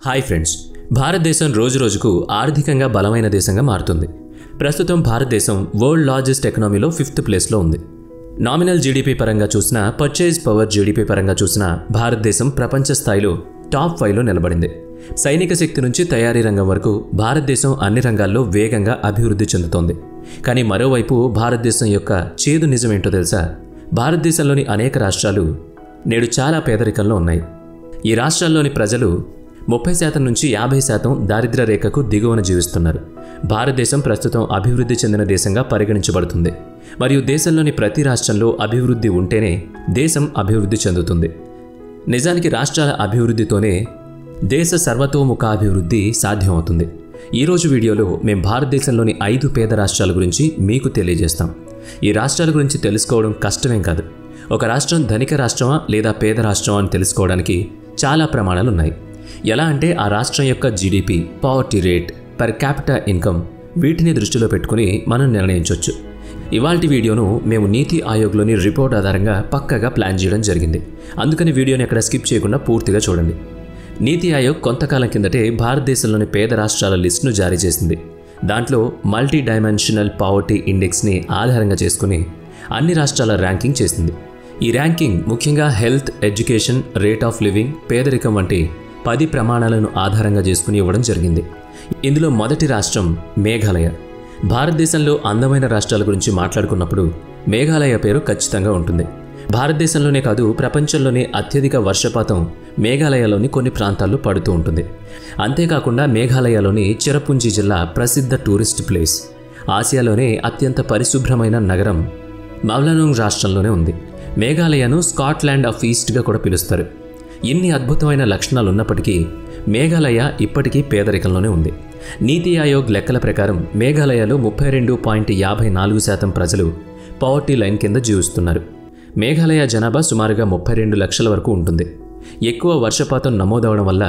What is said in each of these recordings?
Hi friends, భారతదేశం రోజురోజుకు ఆర్థికంగా బలమైన దేశంగా మారుతుంది. ప్రస్తుతం భారతదేశం వరల్డ్ లార్జెస్ట్ ఎకనామీలో 5th ప్లేస్లో ఉంది. నామినల్ జీడీపీ పరంగా చూసినా, పర్చేజ్ పవర్ జీడీపీ పరంగా చూసినా భారతదేశం ప్రపంచ స్థాయిలో టాప్ 5లో నిలబడింది. సైనిక శక్తి నుంచి తయారీ రంగం వరకు భారతదేశం అన్ని రంగాల్లో వేగంగా అభివృద్ధి చెందుతోంది. కానీ మరోవైపు భారతదేశం యొక్క చేదు నిజమేంటో తెలుసా? భారతదేశంలోని అనేక రాష్ట్రాలు నేడు చాలా పేదరికంలో ఉన్నాయి. ఈ రాష్ట్రాల్లోని ప్రజలు 30% నుంచి 50% దారిద్ర్య రేఖకు దిగువన జీవిస్తున్నారు. భారతదేశం ప్రస్తుతం అభివృద్ధి చెందిన దేశంగా పరిగణించబడుతుంది. మరియు దేశంలోని ప్రతి రాష్ట్రంలో అభివృద్ధి ఉంటేనే దేశం అభివృద్ధి చెందుతుంది. నిజానికి రాష్ట్రాల అభివృద్ధితోనే దేశ సర్వతోముఖాభివృద్ధి సాధ్యమవుతుంది. ఈరోజు వీడియోలో మేము భారతదేశంలోని 5 పేద రాష్ట్రాల గురించి మీకు తెలియజేస్తాం. ఈ రాష్ట్రాల గురించి తెలుసుకోవడం కష్టమేం కాదు. ఒక రాష్ట్రం ధనిక రాష్ట్రమా లేదా పేద రాష్ట్రమా అని తెలుసుకోవడానికి చాలా ప్రమాణాలు ఉన్నాయి. ఎలా అంటే ఆ రాష్ట్రం యొక్క GDP, poverty rate, per capita income వీటిని దృష్టిలో పెట్టుకుని మనం నిర్ణయించవచ్చు. ఇవాల్టి వీడియోను మేము నీతి ఆయోగ్లోని రిపోర్ట్ ఆధారంగా పక్కగా ప్లాన్ చేయడం జరిగింది. అందుకని వీడియోని ఎక్కడ స్కిప్ చేయకుండా పూర్తిగా చూడండి. నీతి ఆయోగ్ కొంతకాలం కిందటే భారతదేశంలోని పేద రాష్ట్రాల లిస్టును జారీ చేసింది. దాంట్లో మల్టీ డైమెన్షనల్ పావర్టీ ఇండెక్స్ని ఆధారంగా చేసుకుని అన్ని రాష్ట్రాల ర్యాంకింగ్ చేసింది. ఈ ర్యాంకింగ్ ముఖ్యంగా health, education, rate of living, పేదరికం వంటి 10 ప్రమాణాలను ఆధారంగా చేసుకుని ఇవ్వడం జరిగింది. ఇందులో మొదటి రాష్ట్రం మేఘాలయ. భారతదేశంలో అందమైన రాష్ట్రాల గురించి మాట్లాడుకున్నప్పుడు మేఘాలయ పేరు ఖచ్చితంగా ఉంటుంది. భారతదేశంలోనే కాదు, ప్రపంచంలోనే అత్యధిక వర్షపాతం మేఘాలయలోని కొన్ని ప్రాంతాల్లో పడుతూ ఉంటుంది. అంతేకాకుండా మేఘాలయలోని చిరపుంజి జిల్లా ప్రసిద్ధ టూరిస్ట్ ప్లేస్. ఆసియాలోనే అత్యంత పరిశుభ్రమైన నగరం మవ్లానోంగ్ రాష్ట్రంలోనే ఉంది. మేఘాలయను స్కాట్లాండ్ ఆఫ్ ఈస్ట్గా కూడా పిలుస్తారు. ఇన్ని అద్భుతమైన లక్షణాలు ఉన్నప్పటికీ మేఘాలయ ఇప్పటికీ పేదరికంలోనే ఉంది. నీతి ఆయోగ్ లెక్కల ప్రకారం మేఘాలయలో 32.54% ప్రజలు పావర్టీ లైన్ కింద జీవిస్తున్నారు. మేఘాలయ జనాభా సుమారుగా 32 లక్షల వరకు ఉంటుంది. ఎక్కువ వర్షపాతం నమోదవడం వల్ల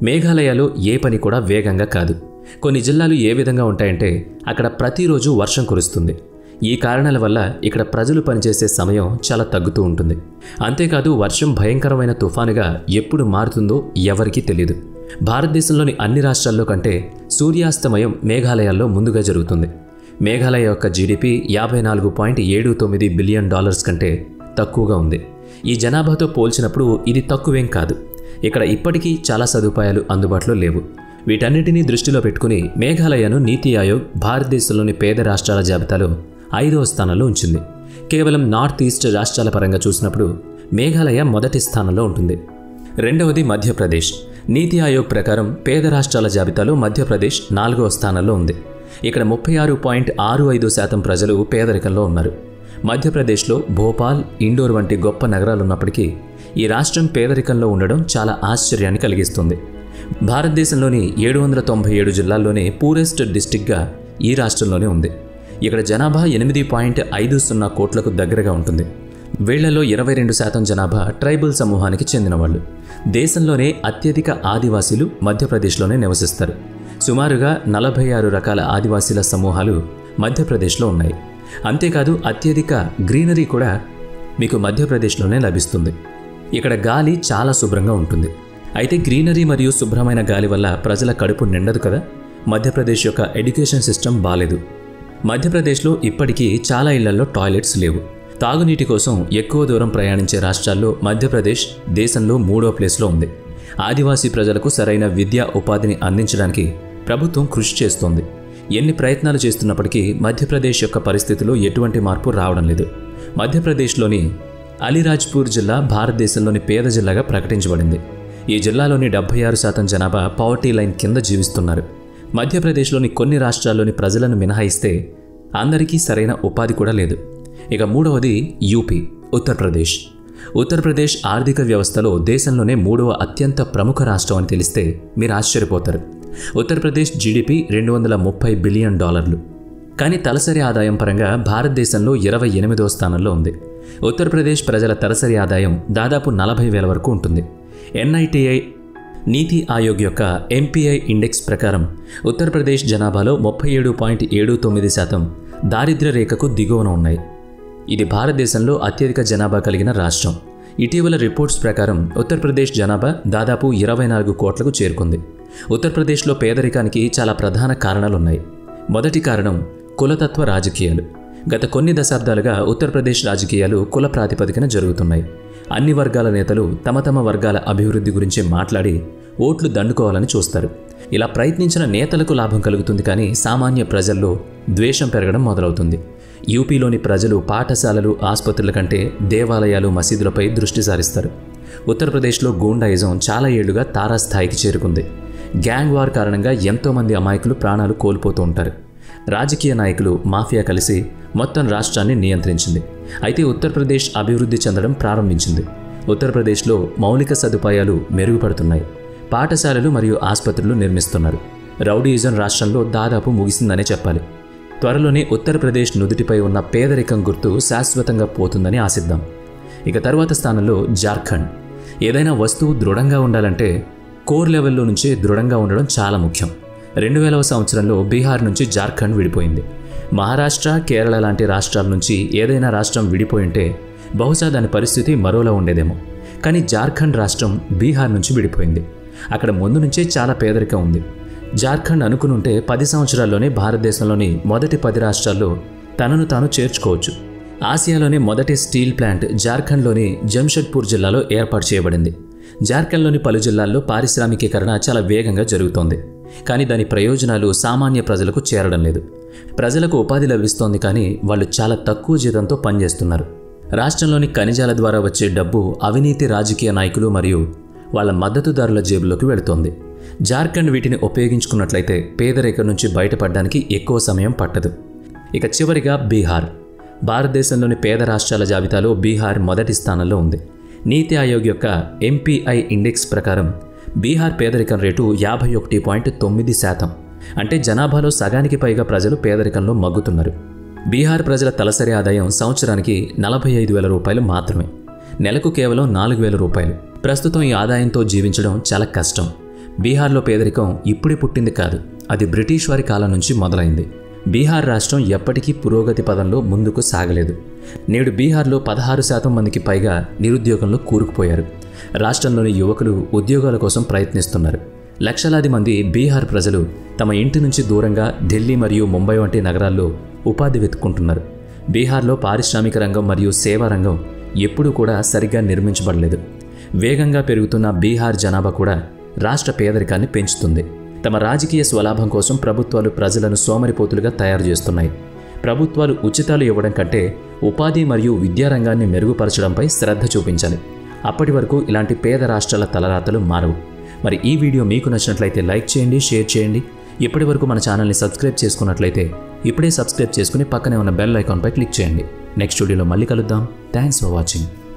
మేఘాలయలో ఏ పని కూడా వేగంగా కాదు. కొన్ని జిల్లాలు ఏ విధంగా ఉంటాయంటే అక్కడ ప్రతిరోజు వర్షం కురుస్తుంది. ఈ కారణాల వల్ల ఇక్కడ ప్రజలు పనిచేసే సమయం చాలా తగ్గుతూ ఉంటుంది. అంతేకాదు, వర్షం భయంకరమైన తుఫానుగా ఎప్పుడు మారుతుందో ఎవరికీ తెలియదు. భారతదేశంలోని అన్ని రాష్ట్రాల్లో కంటే సూర్యాస్తమయం మేఘాలయాల్లో ముందుగా జరుగుతుంది. మేఘాలయ యొక్క జీడీపీ $54.79 బిలియన్ కంటే తక్కువగా ఉంది. ఈ జనాభాతో పోల్చినప్పుడు ఇది తక్కువేం కాదు. ఇక్కడ ఇప్పటికీ చాలా సదుపాయాలు అందుబాటులో లేవు. వీటన్నిటినీ దృష్టిలో పెట్టుకుని మేఘాలయను నీతి ఆయోగ్ భారతదేశంలోని పేద రాష్ట్రాల జాబితాలో 5వ స్థానంలో ఉంచింది. కేవలం నార్త్ ఈస్ట్ రాష్ట్రాల పరంగా చూసినప్పుడు మేఘాలయ మొదటి స్థానంలో ఉంటుంది. రెండవది మధ్యప్రదేశ్. నీతి ఆయోగ్ ప్రకారం పేద రాష్ట్రాల జాబితాలో మధ్యప్రదేశ్ 4వ స్థానంలో ఉంది. ఇక్కడ 36.65% ప్రజలు పేదరికంలో ఉన్నారు. మధ్యప్రదేశ్లో భోపాల్, ఇండోర్ వంటి గొప్ప నగరాలు ఉన్నప్పటికీ ఈ రాష్ట్రం పేదరికంలో ఉండడం చాలా ఆశ్చర్యాన్ని కలిగిస్తుంది. భారతదేశంలోని 797 జిల్లాల్లోనే పూరెస్ట్ డిస్టిక్గా ఈ రాష్ట్రంలోనే ఉంది. ఇక్కడ జనాభా 8.50 కోట్లకు దగ్గరగా ఉంటుంది. వీళ్లలో 22% జనాభా ట్రైబల్ సమూహానికి చెందినవాళ్ళు. దేశంలోనే అత్యధిక ఆదివాసీలు మధ్యప్రదేశ్లోనే నివసిస్తారు. సుమారుగా 46 రకాల ఆదివాసీల సమూహాలు మధ్యప్రదేశ్లో ఉన్నాయి. అంతేకాదు, అత్యధిక గ్రీనరీ కూడా మీకు మధ్యప్రదేశ్లోనే లభిస్తుంది. ఇక్కడ గాలి చాలా శుభ్రంగా ఉంటుంది. అయితే గ్రీనరీ మరియు శుభ్రమైన గాలి వల్ల ప్రజల కడుపు నిండదు కదా. మధ్యప్రదేశ్ యొక్క ఎడ్యుకేషన్ సిస్టమ్ బాలేదు. మధ్యప్రదేశ్లో ఇప్పటికీ చాలా ఇళ్లలో టాయిలెట్స్ లేవు. తాగునీటి కోసం ఎక్కువ దూరం ప్రయాణించే రాష్ట్రాల్లో మధ్యప్రదేశ్ దేశంలో 3వ ప్లేస్లో ఉంది. ఆదివాసీ ప్రజలకు సరైన విద్యా ఉపాధిని అందించడానికి ప్రభుత్వం కృషి చేస్తోంది. ఎన్ని ప్రయత్నాలు చేస్తున్నప్పటికీ మధ్యప్రదేశ్ యొక్క పరిస్థితిలో ఎటువంటి మార్పు రావడం లేదు. మధ్యప్రదేశ్లోని అలీరాజ్పూర్ జిల్లా భారతదేశంలోని పేద జిల్లాగా ప్రకటించబడింది. ఈ జిల్లాలోని 76% జనాభా పావర్టీ లైన్ కింద జీవిస్తున్నారు. మధ్యప్రదేశ్లోని కొన్ని రాష్ట్రాల్లోని ప్రజలను మినహాయిస్తే అందరికీ సరైన ఉపాధి కూడా లేదు. ఇక మూడవది యూపీ, ఉత్తరప్రదేశ్. ఉత్తరప్రదేశ్ ఆర్థిక వ్యవస్థలో దేశంలోనే 3వ అత్యంత ప్రముఖ రాష్ట్రం అని తెలిస్తే మీరు ఆశ్చర్యపోతారు. Uttar Pradesh GDP $230 billion. కానీ తలసరి ఆదాయం పరంగా భారతదేశంలో 28వ స్థానంలో ఉంది. ఉత్తరప్రదేశ్ ప్రజల తలసరి ఆదాయం దాదాపు 40,000 వరకు ఉంటుంది. NITI నీతి ఆయోగ్ యొక్క MPI ఇండెక్స్ ప్రకారం ఉత్తరప్రదేశ్ జనాభాలో 37.79% దారిద్ర్య రేఖకు దిగువన ఉన్నాయి. ఇది భారతదేశంలో అత్యధిక జనాభా కలిగిన రాష్ట్రం. ఇటీవల రిపోర్ట్స్ ప్రకారం ఉత్తరప్రదేశ్ జనాభా దాదాపు 24 కోట్లకు చేరుకుంది. ఉత్తరప్రదేశ్లో పేదరికానికి చాలా ప్రధాన కారణాలున్నాయి. మొదటి కారణం కులతత్వ రాజకీయాలు. గత కొన్ని దశాబ్దాలుగా ఉత్తరప్రదేశ్ రాజకీయాలు కుల ప్రాతిపదికన జరుగుతున్నాయి. అన్ని వర్గాల నేతలు తమ తమ వర్గాల అభివృద్ధి గురించి మాట్లాడి ఓట్లు దండుకోవాలని చూస్తారు. ఇలా ప్రయత్నించిన నేతలకు లాభం కలుగుతుంది, కానీ సామాన్య ప్రజల్లో ద్వేషం పెరగడం మొదలవుతుంది. యూపీలోని ప్రజలు పాఠశాలలు, ఆసుపత్రుల కంటే దేవాలయాలు, మసీదులపై దృష్టి సారిస్తారు. ఉత్తరప్రదేశ్లో గూండాయిజం చాలా ఏళ్లుగా తారాస్థాయికి చేరుకుంది. గ్యాంగ్ వార్ కారణంగా ఎంతోమంది అమాయకులు ప్రాణాలు కోల్పోతూ ఉంటారు. రాజకీయ నాయకులు, మాఫియా కలిసి మొత్తం రాష్ట్రాన్ని నియంత్రించింది. అయితే ఉత్తరప్రదేశ్ అభివృద్ధి చెందడం ప్రారంభించింది. ఉత్తరప్రదేశ్లో మౌలిక సదుపాయాలు మెరుగుపడుతున్నాయి. పాఠశాలలు మరియు ఆసుపత్రులు నిర్మిస్తున్నారు. రౌడీయిజం రాష్ట్రంలో దాదాపు ముగిసిందనే చెప్పాలి. త్వరలోనే ఉత్తరప్రదేశ్ నుదుటిపై ఉన్న పేదరికం గుర్తు శాశ్వతంగా పోతుందని ఆశిద్దాం. ఇక తర్వాత స్థానంలో జార్ఖండ్. ఏదైనా వస్తువు దృఢంగా ఉండాలంటే కోర్ లెవెల్లో నుంచే దృఢంగా ఉండడం చాలా ముఖ్యం. 2000వ సంవత్సరంలో బీహార్ నుంచి జార్ఖండ్ విడిపోయింది. మహారాష్ట్ర, కేరళ లాంటి రాష్ట్రాల నుంచి ఏదైనా రాష్ట్రం విడిపోయింటే బహుశా దాని పరిస్థితి మరోలా ఉండేదేమో. కానీ జార్ఖండ్ రాష్ట్రం బీహార్ నుంచి విడిపోయింది. అక్కడ ముందు నుంచే చాలా పేదరికం ఉంది. జార్ఖండ్ అనుకునుంటే 10 సంవత్సరాల్లోనే భారతదేశంలోని మొదటి 10 రాష్ట్రాల్లో తనను తాను చేర్చుకోవచ్చు. ఆసియాలోని మొదటి స్టీల్ ప్లాంట్ జార్ఖండ్లోని జంషెడ్పూర్ జిల్లాలో ఏర్పాటు చేయబడింది. జార్ఖండ్లోని పలు జిల్లాల్లో పారిశ్రామికీకరణ చాలా వేగంగా జరుగుతోంది. కానీ దాని ప్రయోజనాలు సామాన్య ప్రజలకు చేరడం లేదు. ప్రజలకు ఉపాధి లభిస్తోంది, కానీ వాళ్ళు చాలా తక్కువ జీతంతో పనిచేస్తున్నారు. రాష్ట్రంలోని ఖనిజాల ద్వారా వచ్చే డబ్బు అవినీతి రాజకీయ నాయకులు మరియు వాళ్ళ మద్దతుదారుల జేబులోకి వెళుతోంది. జార్ఖండ్ వీటిని ఉపయోగించుకున్నట్లయితే పేదరికం నుంచి బయటపడడానికి ఎక్కువ సమయం పట్టదు. ఇక చివరిగా బీహార్. భారతదేశంలోని పేద రాష్ట్రాల జాబితాలో బీహార్ మొదటి స్థానంలో ఉంది. నీతి ఆయోగ్ యొక్క ఎంపీఐ ఇండెక్స్ ప్రకారం బీహార్ పేదరికం రేటు 51.9%. అంటే జనాభాలో సగానికి పైగా ప్రజలు పేదరికంలో మగ్గుతున్నారు. బీహార్ ప్రజల తలసరి ఆదాయం సంవత్సరానికి 45,000 రూపాయలు మాత్రమే. నెలకు కేవలం 4,000 రూపాయలు. ప్రస్తుతం ఈ ఆదాయంతో జీవించడం చాలా కష్టం. బీహార్లో పేదరికం ఇప్పుడే పుట్టింది కాదు, అది బ్రిటిష్ వారి కాలం నుంచి మొదలైంది. బీహార్ రాష్ట్రం ఎప్పటికీ పురోగతి పదంలో ముందుకు సాగలేదు. నేడు బీహార్లో 16% మందికి పైగా నిరుద్యోగంలో కూరుకుపోయారు. రాష్ట్రంలోని యువకులు ఉద్యోగాల కోసం ప్రయత్నిస్తున్నారు. లక్షలాది మంది బీహార్ ప్రజలు తమ ఇంటి నుంచి దూరంగా ఢిల్లీ మరియు ముంబై వంటి నగరాల్లో ఉపాధి వెతుక్కుంటున్నారు. బీహార్లో పారిశ్రామిక రంగం మరియు సేవా రంగం ఎప్పుడూ కూడా సరిగ్గా నిర్మించబడలేదు. వేగంగా పెరుగుతున్న బీహార్ జనాభా కూడా రాష్ట్ర పేదరికాన్ని పెంచుతుంది. తమ రాజకీయ స్వలాభం కోసం ప్రభుత్వాలు ప్రజలను సోమరిపోతులుగా తయారు చేస్తున్నాయి. ప్రభుత్వాలు ఉచితాలు ఇవ్వడం కంటే ఉపాధి మరియు విద్యారంగాన్ని మెరుగుపరచడంపై శ్రద్ధ చూపించాలి. అప్పటి వరకు ఇలాంటి పేద రాష్ట్రాల తలరాతలు మారవు. మరి ఈ వీడియో మీకు నచ్చినట్లయితే లైక్ చేయండి, షేర్ చేయండి. ఇప్పటి వరకు మన ఛానల్ని సబ్స్క్రైబ్ చేసుకున్నట్లయితే ఇప్పుడే సబ్స్క్రైబ్ చేసుకుని పక్కనే ఉన్న బెల్ ఐకాన్పై క్లిక్ చేయండి. నెక్స్ట్ వీడియోలో మళ్ళీ కలుద్దాం. Thanks for watching.